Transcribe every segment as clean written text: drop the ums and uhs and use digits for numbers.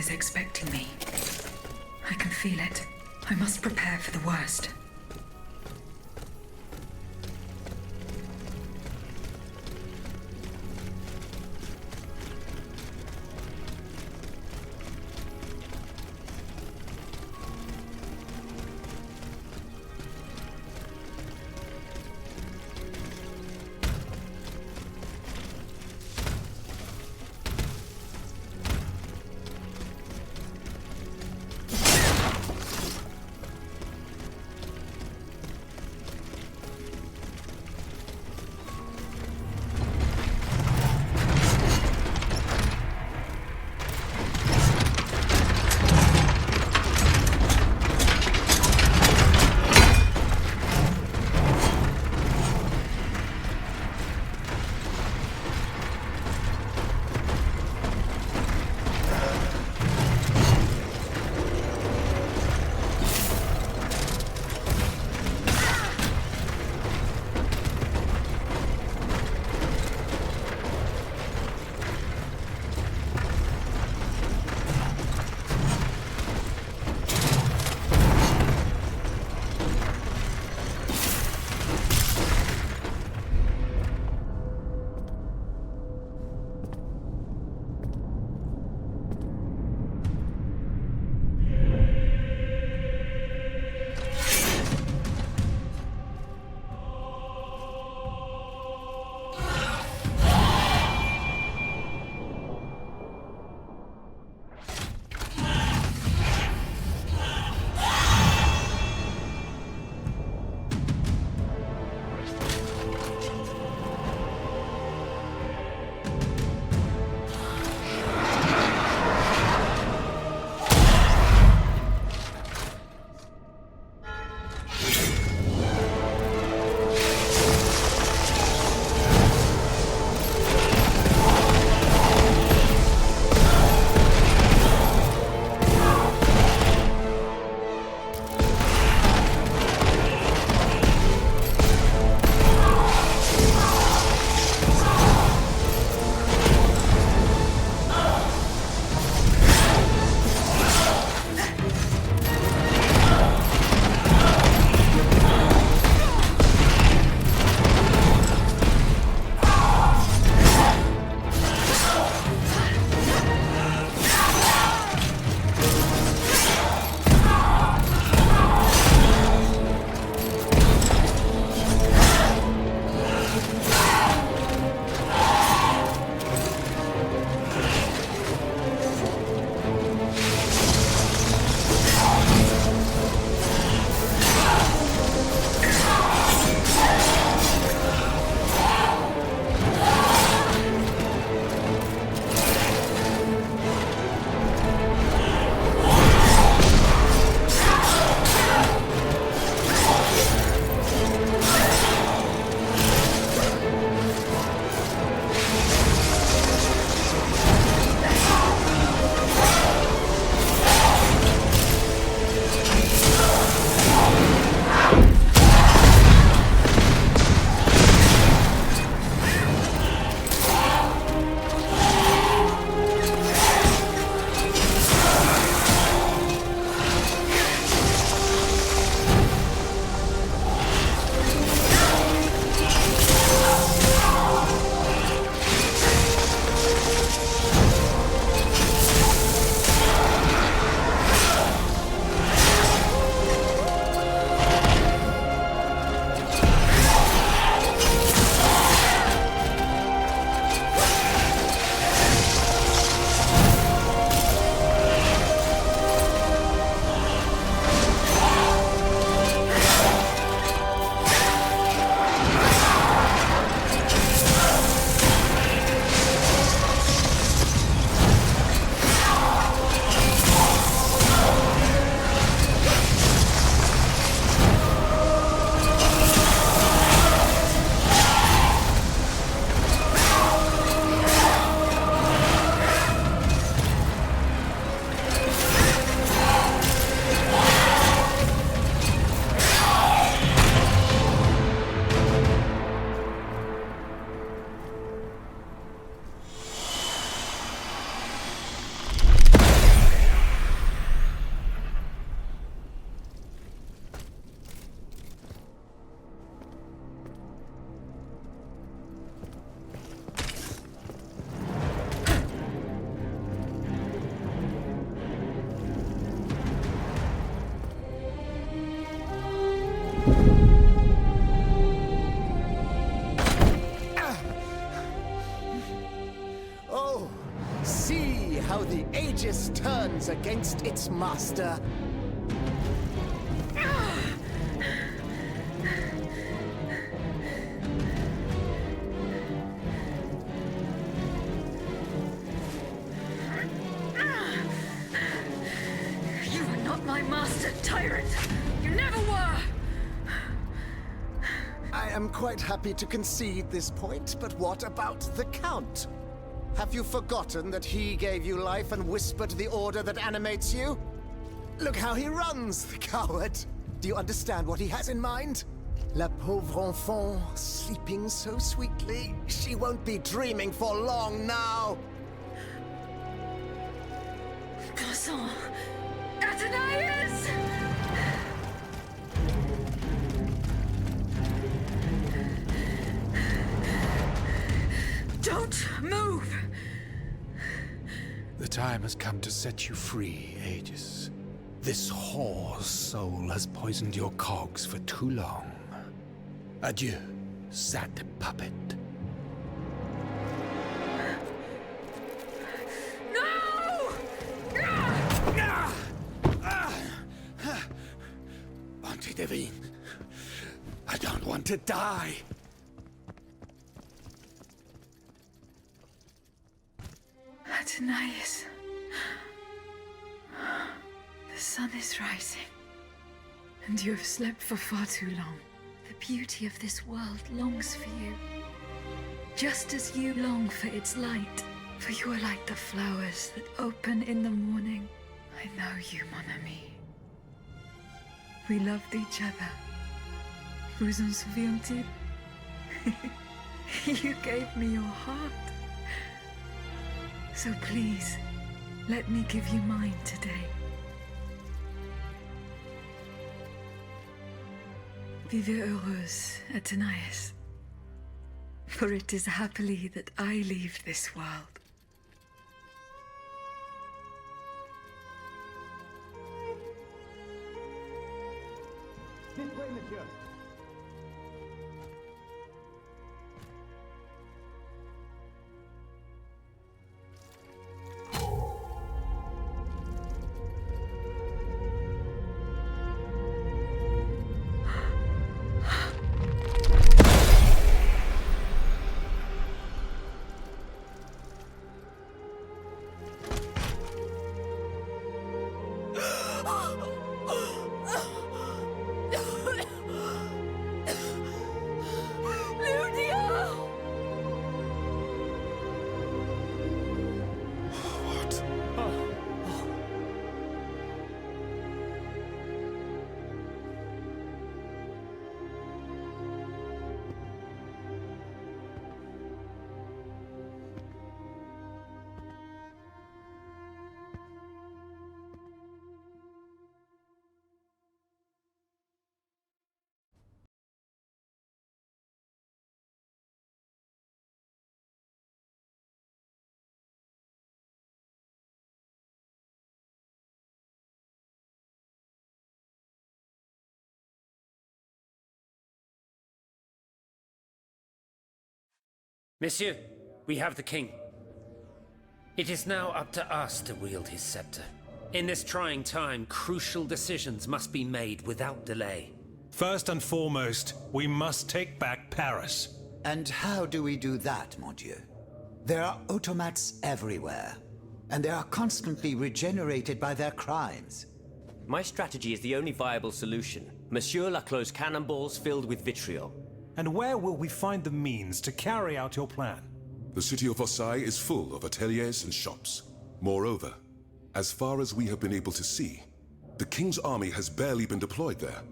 is expecting me. I can feel it. I must prepare for the worst. rebels against its master. You are not my master, tyrant! You never were! I am quite happy to concede this point, but what about the Count? Have you forgotten that he gave you life and whispered the order that animates you? Look how he runs, the coward! Do you understand what he has in mind? La pauvre enfant, sleeping so sweetly. She won't be dreaming for long now. Croissant! Athenais! Don't move! The time has come to set you free, Aegis. This whore's soul has poisoned your cogs for too long. Adieu, sad puppet. No! Bonté divine, I don't want to die. Athenais. The sun is rising, and you have slept for far too long. The beauty of this world longs for you, just as you long for its light. For you are like the flowers that open in the morning. I know you, mon ami. We loved each other. Vous en souvient-il? You gave me your heart. So please, let me give you mine today. Vivez heureuse, Athenais. For it is happily that I leave this world. This way, monsieur. Monsieur, we have the king. It is now up to us to wield his scepter. In this trying time, crucial decisions must be made without delay. First and foremost, we must take back Paris. And how do we do that, mon Dieu? There are automats everywhere, and they are constantly regenerated by their crimes. My strategy is the only viable solution. Monsieur Laclos' cannonballs filled with vitriol. And where will we find the means to carry out your plan? The city of Versailles is full of ateliers and shops. Moreover, as far as we have been able to see, the king's army has barely been deployed there.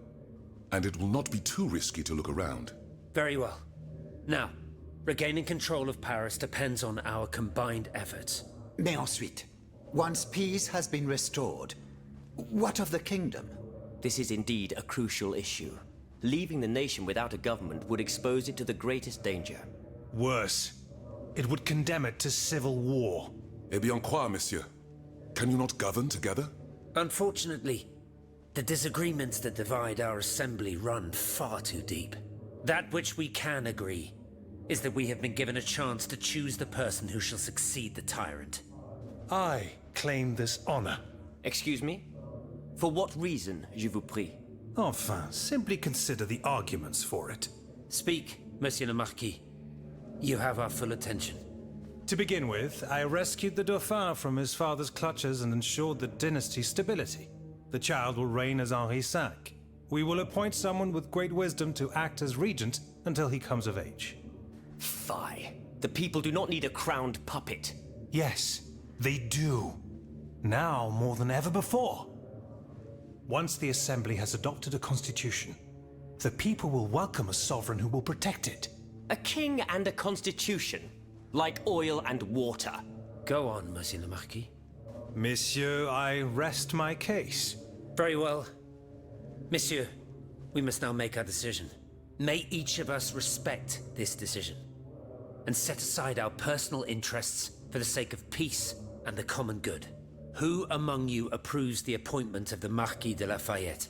And it will not be too risky to look around. Very well. Now, regaining control of Paris depends on our combined efforts. Mais ensuite, once peace has been restored, what of the kingdom? This is indeed a crucial issue. Leaving the nation without a government would expose it to the greatest danger. Worse, it would condemn it to civil war. Eh bien quoi, monsieur? Can you not govern together? Unfortunately, the disagreements that divide our assembly run far too deep. That which we can agree is that we have been given a chance to choose the person who shall succeed the tyrant. I claim this honor. Excuse me? For what reason, je vous prie? Enfin, simply consider the arguments for it. Speak, Monsieur le Marquis. You have our full attention. To begin with, I rescued the Dauphin from his father's clutches and ensured the dynasty's stability. The child will reign as Henri V. We will appoint someone with great wisdom to act as regent until he comes of age. Fie. The people do not need a crowned puppet. Yes, they do. Now more than ever before. Once the Assembly has adopted a constitution, the people will welcome a sovereign who will protect it. A king and a constitution, like oil and water. Go on, Monsieur le Marquis. Monsieur, I rest my case. Very well. Monsieur, we must now make our decision. May each of us respect this decision, and set aside our personal interests for the sake of peace and the common good. Who among you approves the appointment of the Marquis de Lafayette?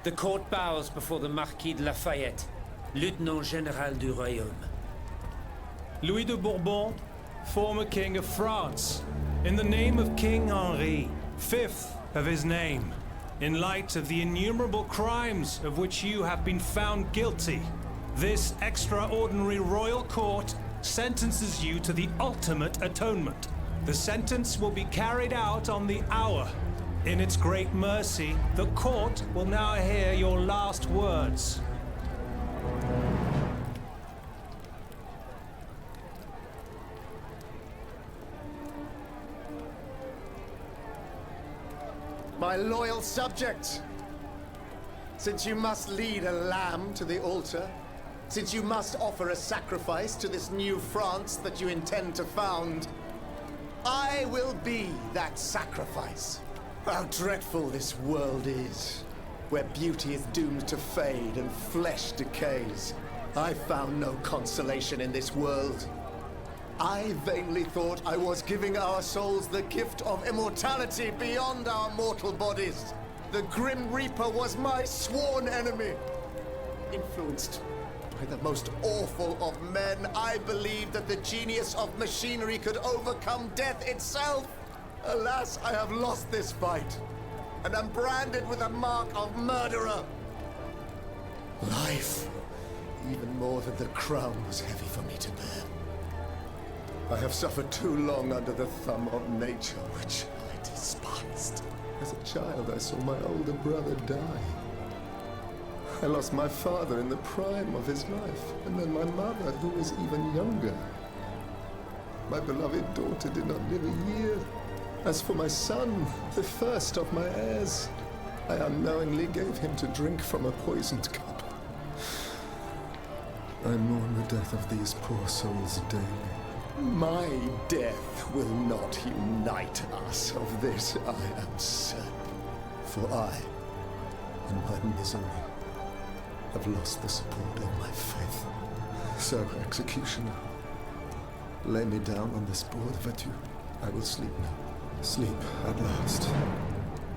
The court bows before the Marquis de Lafayette, Lieutenant Général du Royaume. Louis de Bourbon, former King of France, in the name of King Henri, fifth of his name, in light of the innumerable crimes of which you have been found guilty, this extraordinary royal court sentences you to the ultimate atonement. The sentence will be carried out on the hour. In its great mercy, the court will now hear your last words. My loyal subjects, since you must lead a lamb to the altar, since you must offer a sacrifice to this new France that you intend to found, I will be that sacrifice. How dreadful this world is, where beauty is doomed to fade and flesh decays. I found no consolation in this world. I vainly thought I was giving our souls the gift of immortality beyond our mortal bodies. The Grim Reaper was my sworn enemy. Influenced by the most awful of men, I believed that the genius of machinery could overcome death itself. Alas, I have lost this fight, and am branded with the mark of murderer. Life, even more than the crown, was heavy for me to bear. I have suffered too long under the thumb of nature, which I despised. As a child, I saw my older brother die. I lost my father in the prime of his life, and then my mother, who was even younger. My beloved daughter did not live a year. As for my son, the first of my heirs, I unknowingly gave him to drink from a poisoned cup. I mourn the death of these poor souls daily. My death will not unite us, of this I am certain. For I, in my misery, have lost the support of my faith. So, executioner, lay me down on this board of adieu. I will sleep now. Sleep at last,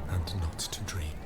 and not to dream.